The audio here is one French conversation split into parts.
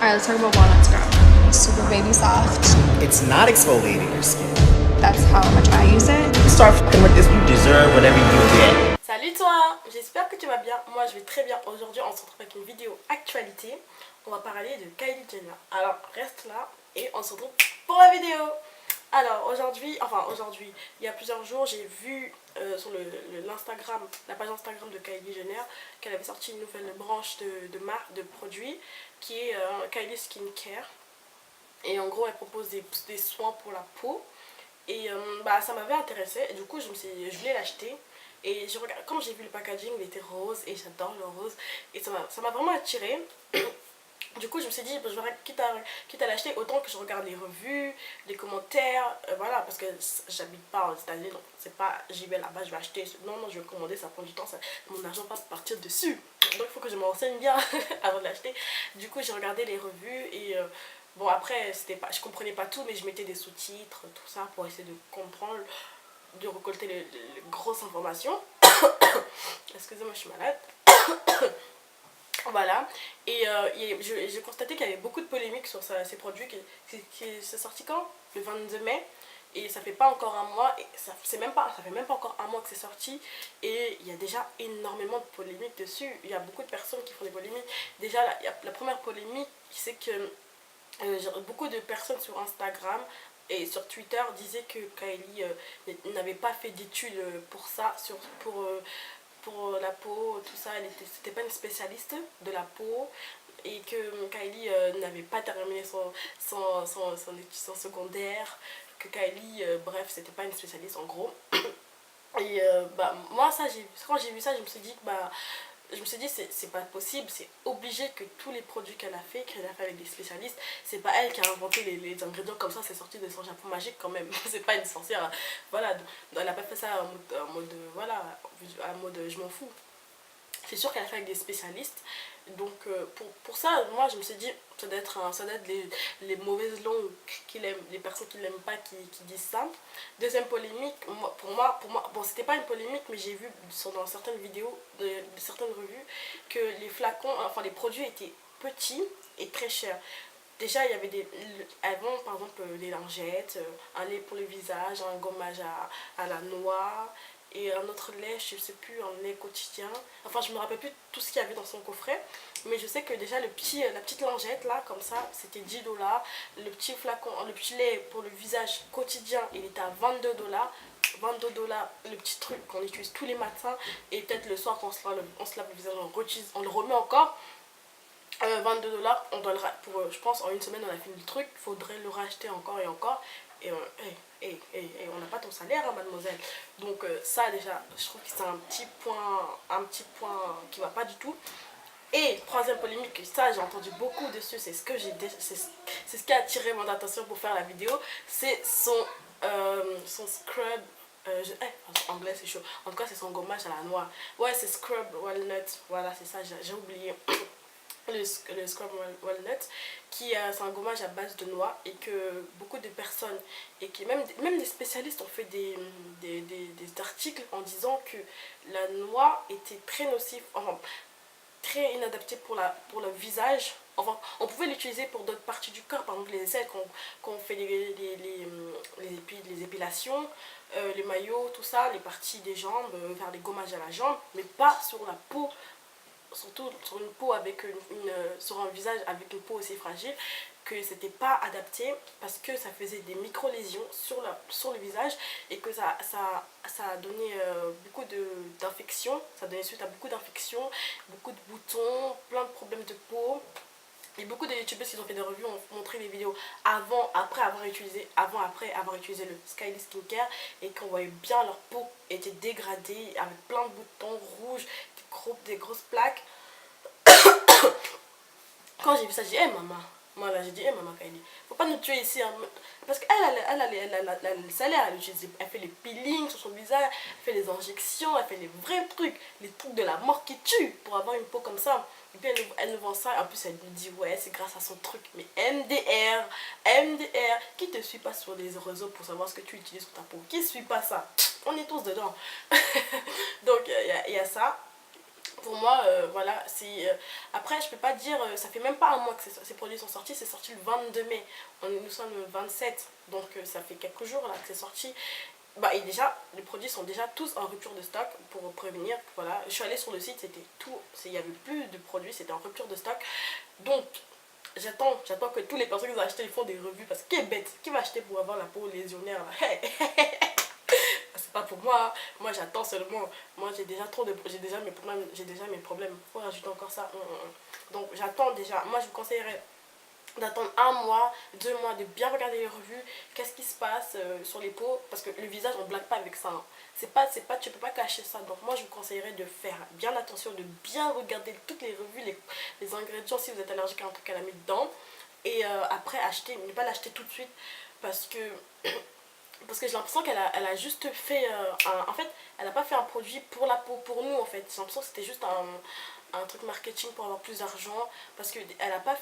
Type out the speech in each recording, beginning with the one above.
Alright, let's talk about walnut scrub. It's super baby soft. It's not exfoliating your skin. That's how much I use it. Start f***ing with this, you deserve whatever you get. Salut toi, j'espère que tu vas bien. Moi je vais très bien. Aujourd'hui on se retrouve avec une vidéo actualité. On va parler de Kylie Jenner. Alors reste là et on se retrouve pour la vidéo. Alors aujourd'hui, il y a plusieurs jours, j'ai vu sur l'Instagram, la page Instagram de Kylie Jenner, qu'elle avait sorti une nouvelle branche de marque de produits qui est Kylie Skincare. Et en gros elle propose des soins pour la peau. Et ça m'avait intéressé et du coup je voulais l'acheter. Et quand j'ai vu le packaging, il était rose et j'adore le rose. Et ça m'a vraiment attiré. Du coup je me suis dit, quitte à l'acheter, autant que je regarde les revues, les commentaires, voilà, parce que j'habite pas aux États-Unis, donc c'est pas j'y vais là-bas, je vais acheter, non, je vais commander, ça prend du temps, mon argent va partir dessus. Donc il faut que je me renseigne bien avant de l'acheter. Du coup j'ai regardé les revues et bon après, je comprenais pas tout, mais je mettais des sous-titres, tout ça, pour essayer de comprendre, de récolter les grosses informations. Excusez-moi, je suis malade. Voilà, et j'ai constaté qu'il y avait beaucoup de polémiques sur ces produits qui sont sortis quand? Le 22 mai, et ça fait pas encore un mois, et ça fait même pas encore un mois que c'est sorti, et il y a déjà énormément de polémiques dessus. Il y a beaucoup de personnes qui font des polémiques. Déjà, la première polémique, c'est que beaucoup de personnes sur Instagram et sur Twitter disaient que Kylie n'avait pas fait d'études pour ça, pour la peau, tout ça. C'était pas une spécialiste de la peau, et que Kylie n'avait pas terminé son secondaire, que Kylie, bref, c'était pas une spécialiste en gros. Et moi, quand j'ai vu ça, je me suis dit c'est pas possible, c'est obligé que tous les produits qu'elle a fait avec des spécialistes, c'est pas elle qui a inventé les ingrédients comme ça, c'est sorti de son japon magique quand même. C'est pas une sorcière, voilà, elle a pas fait ça en mode voilà, en mode je m'en fous. C'est sûr qu'elle a fait avec des spécialistes. Donc pour ça, moi je me suis dit, ça doit être les mauvaises langues qui l'aiment, les personnes qui l'aiment pas qui disent ça. Deuxième polémique, pour moi, bon c'était pas une polémique, mais j'ai vu dans certaines vidéos de certaines revues que les flacons, enfin les produits étaient petits et très chers. Déjà il y avait avant par exemple des lingettes, un lait pour le visage, un gommage à la noix, et un autre lait, je sais plus, un lait quotidien. Enfin, je me rappelle plus tout ce qu'il y avait dans son coffret. Mais je sais que déjà, la petite lingette là, comme ça, c'était 10 $. Le petit flacon, le petit lait pour le visage quotidien, il était à 22 $. 22 $, le petit truc qu'on utilise tous les matins. Et peut-être le soir, quand on se lave le visage, on le remet encore. 22 $, on doit je pense en une semaine on a fini le truc, il faudrait le racheter encore et encore. Et on n'a pas ton salaire, hein, mademoiselle. Donc ça déjà, je trouve que c'est un petit point qui va pas du tout. Et troisième polémique, ça j'ai entendu beaucoup dessus, c'est ce qui a attiré mon attention pour faire la vidéo, c'est son scrub. En anglais c'est chaud. En tout cas c'est son gommage à la noix. Ouais, c'est scrub walnut, voilà, c'est ça, j'ai oublié. Le scrub walnut, c'est un gommage à base de noix, et que beaucoup de personnes, et que même des spécialistes ont fait des articles en disant que la noix était très nocive, enfin très inadaptée pour le visage. Enfin, on pouvait l'utiliser pour d'autres parties du corps, par exemple les aisselles, quand on fait les épilations, les maillots, tout ça, les parties des jambes, faire des gommages à la jambe, mais pas sur la peau. Surtout sur une peau sur un visage avec une peau aussi fragile, que c'était pas adapté, parce que ça faisait des micro-lésions sur le visage, et que ça a donné beaucoup d'infections, ça donnait suite à beaucoup d'infections, beaucoup de boutons, plein de problèmes de peau. Et beaucoup de youtubeurs qui ont fait des revues ont montré des vidéos après avoir utilisé le Kylie Skincare, et qu'on voyait bien leur peau était dégradée avec plein de boutons rouges, des grosses plaques. Quand j'ai vu ça, j'ai dit, hé maman, moi là j'ai dit, hé maman Kylie, faut pas nous tuer ici, hein. Parce qu'elle a le salaire, elle fait les peelings sur son visage, elle fait les injections, elle fait les vrais trucs, les trucs de la mort qui tuent pour avoir une peau comme ça. Et puis elle nous vend ça, en plus elle nous dit ouais c'est grâce à son truc. Mais MDR, qui te suit pas sur les réseaux pour savoir ce que tu utilises sur ta peau? Qui suit pas ça? On est tous dedans. Donc il y a ça. pour moi, voilà, c'est... après, je peux pas dire, ça fait même pas un mois que ces produits sont sortis, c'est sorti le 22 mai. Nous sommes le 27, donc ça fait quelques jours là que c'est sorti. Bah, et déjà, les produits sont déjà tous en rupture de stock pour prévenir. Voilà, je suis allée sur le site, c'était tout, il n'y avait plus de produits, c'était en rupture de stock. Donc, j'attends que tous les personnes qui ont acheté, ils font des revues parce que qui est bête, qui va acheter pour avoir la peau lésionnaire là? C'est pas pour moi, moi j'attends seulement, moi j'ai déjà mes problèmes, faut rajouter encore ça. Donc j'attends déjà, moi je vous conseillerais d'attendre un mois, 2 mois, de bien regarder les revues, qu'est-ce qui se passe sur les peaux, parce que le visage on blague pas avec ça, hein. Tu peux pas cacher ça, donc moi je vous conseillerais de faire bien attention, de bien regarder toutes les revues, les ingrédients si vous êtes allergique à un truc qu'elle a mis dedans, et après acheter, ne pas l'acheter tout de suite, parce que j'ai l'impression qu'elle a juste fait en fait elle a pas fait un produit pour la peau, pour nous en fait. J'ai l'impression que c'était juste un truc marketing pour avoir plus d'argent, parce que elle a pas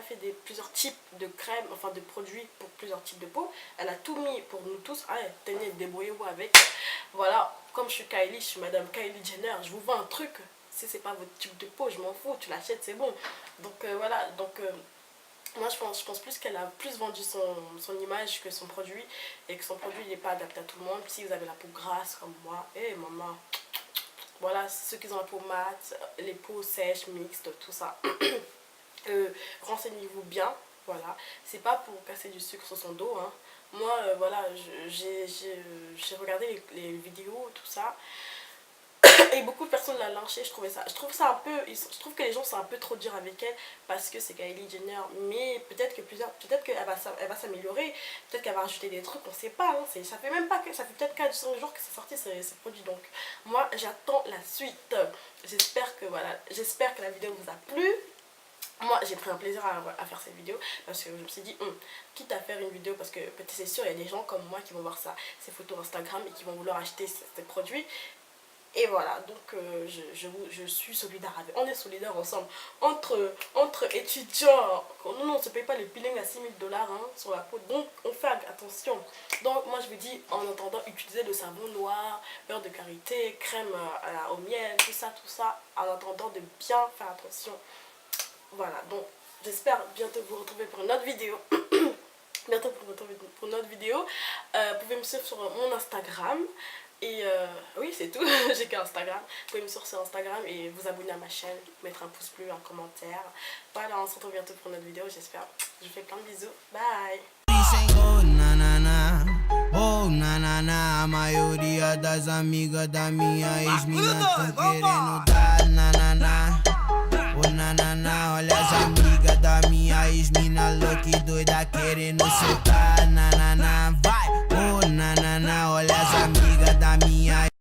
fait plusieurs types de crèmes, enfin de produits pour plusieurs types de peau. Elle a tout mis pour nous tous. Allez, tenez, débrouillez-vous avec. Voilà, comme je suis Kylie, je suis madame Kylie Jenner, je vous vends un truc, si c'est pas votre type de peau, je m'en fous, tu l'achètes, c'est bon. Donc voilà, donc moi je pense plus qu'elle a plus vendu son image que son produit, et que son produit n'est pas adapté à tout le monde. Si vous avez la peau grasse comme moi, maman, voilà, ceux qui ont la peau mate, les peaux sèches, mixtes, tout ça, renseignez-vous bien, voilà, c'est pas pour casser du sucre sur son dos, hein. Moi voilà, j'ai regardé les vidéos, tout ça, et beaucoup de personnes l'ont lynché. Je trouve que les gens sont un peu trop durs avec elle parce que c'est Kylie Jenner, mais peut-être qu'elle va s'améliorer, peut-être qu'elle va rajouter des trucs, on sait pas, hein. Ça fait peut-être 4-5 jours que c'est sorti ces produits, donc moi j'attends la suite. J'espère que la vidéo vous a plu. Moi j'ai pris un plaisir à faire cette vidéo, parce que je me suis dit quitte à faire une vidéo, parce que peut-être c'est sûr il y a des gens comme moi qui vont voir ces photos Instagram et qui vont vouloir acheter ces produits. Et voilà, donc je suis solidaire avec, on est solidaires ensemble, entre étudiants. Nous on ne se paye pas les peelings à 6 000 $, hein, sur la peau, donc on fait attention. Donc moi je vous dis, en attendant, utilisez le savon noir, beurre de karité, crème au miel, tout ça, en attendant de bien faire attention. Voilà, donc j'espère bientôt vous retrouver pour une autre vidéo. Vous pouvez me suivre sur mon Instagram. Et oui, c'est tout. J'ai qu'un Instagram. Vous pouvez me suivre sur Instagram et vous abonner à ma chaîne, mettre un pouce bleu, un commentaire. Voilà, on se retrouve bientôt pour une autre vidéo, j'espère. Je vous fais plein de bisous. Bye. Oh, nanana, a maioria das amigas da minha ex-mina tão querendo dar, nanana. Oh, nanana, olha as amigas da minha ex-mina louca e doida querendo soltar,